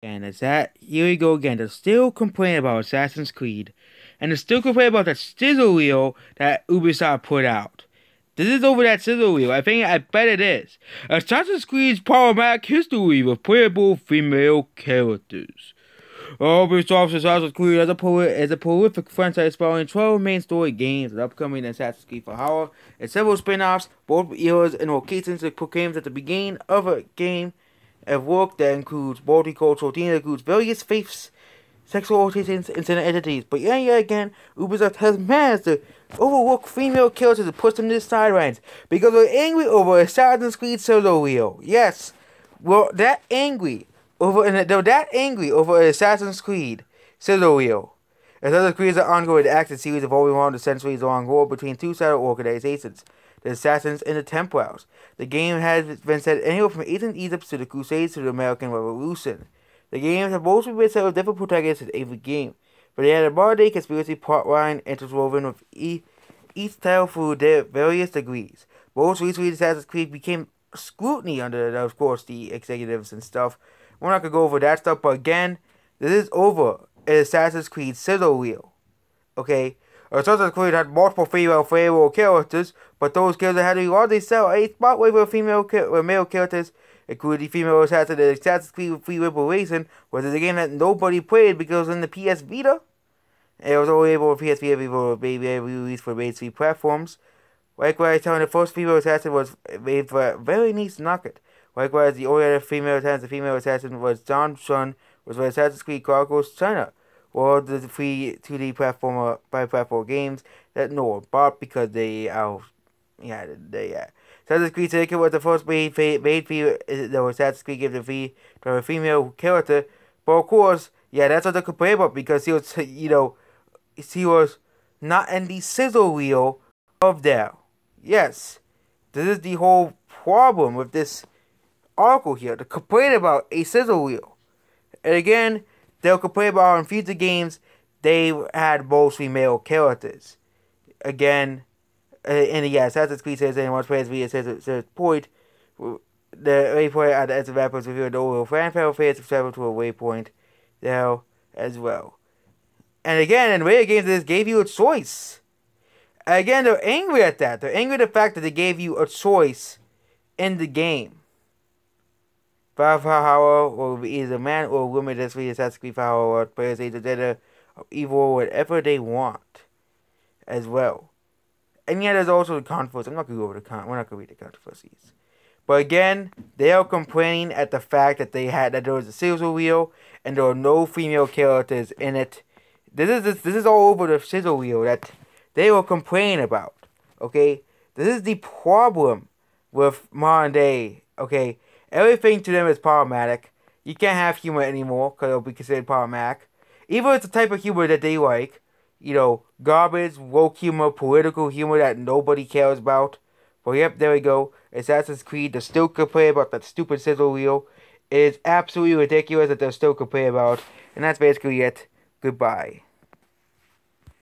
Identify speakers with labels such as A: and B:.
A: And it's that, here we go again. They're still complaining about Assassin's Creed. And they're still complaining about that sizzle wheel that Ubisoft put out. This is over that sizzle wheel. I bet it is. Assassin's Creed's problematic history with playable female characters. Ubisoft's Assassin's Creed is a prolific franchise following 12 main story games, an upcoming Assassin's Creed Valhalla, and several spin-offs, both eras and locations. It proclaims at the beginning of a game of work that includes multicultural themes, that includes various faiths, sexual orientations, and gender identities. But yet again, Ubisoft has managed to overlook female characters and push them to the sidelines because they're angry over Assassin's Creed solo wheel. Yes, well, they're that angry over Assassin's Creed solo wheel. Assassin's Creed is an ongoing active series evolving around the centuries-long war between two separate organizations, the Assassins and the Templars. The game has been set anywhere from ancient Egypt to the Crusades to the American Revolution. The games have mostly been set with different protagonists in every game, but they had a modern-day conspiracy plotline interwoven with each title through their various degrees. Most recently, Assassin's Creed became scrutiny under, of course, the executives and stuff. We're not going to go over that stuff, but again, this is over Assassin's Creed sizzle wheel. Okay? Assassin's Creed had multiple female characters, but those characters had to largely sell a spotlight with male characters, including the female assassin in Assassin's Creed Free Liberation, which is a game that nobody played because it was in the PS Vita. And it was only able for PS Vita before being released for mainstream platforms. Likewise, telling the first female assassin was made for a very niche market. Likewise, the only other female assassin was John Sun, was for Assassin's Creed Chronicles China, or the free 2D platform games that no one bought because Assassin's Creed Syndicate was the first made female, Assassin's Creed gave to a female character, but of course, yeah, that's what they complain about because he was not in the sizzle wheel of there. Yes, this is the whole problem with this article here. They complain about a sizzle wheel. And again, they'll complain about how in future games they had mostly male characters. Again, Assassin's Creed says anyone plays via says point. The waypoint at the end of rappers revealed the overall fanfare phase to travel to a waypoint there as well. And again, in later games, this gave you a choice. Again, they're angry at that. They're angry at the fact that they gave you a choice in the game. Valhalla will be either man or woman. That's for Assassin's Creed Valhalla. Players either gender, evil, whatever they want, as well. And yeah, there's also the controversy. I'm not gonna go over we're not gonna read the controversies. But again, they are complaining at the fact that there was a sizzle wheel and there were no female characters in it. This is all over the sizzle wheel that they were complaining about. Okay, this is the problem with modern day. Okay. Everything to them is problematic. You can't have humor anymore because it'll be considered problematic. Even if it's the type of humor that they like. Garbage, woke humor, political humor that nobody cares about. But yep, there we go. Assassin's Creed, they're still complaining about that stupid sizzle wheel. It is absolutely ridiculous that they're still complaining about. And that's basically it. Goodbye.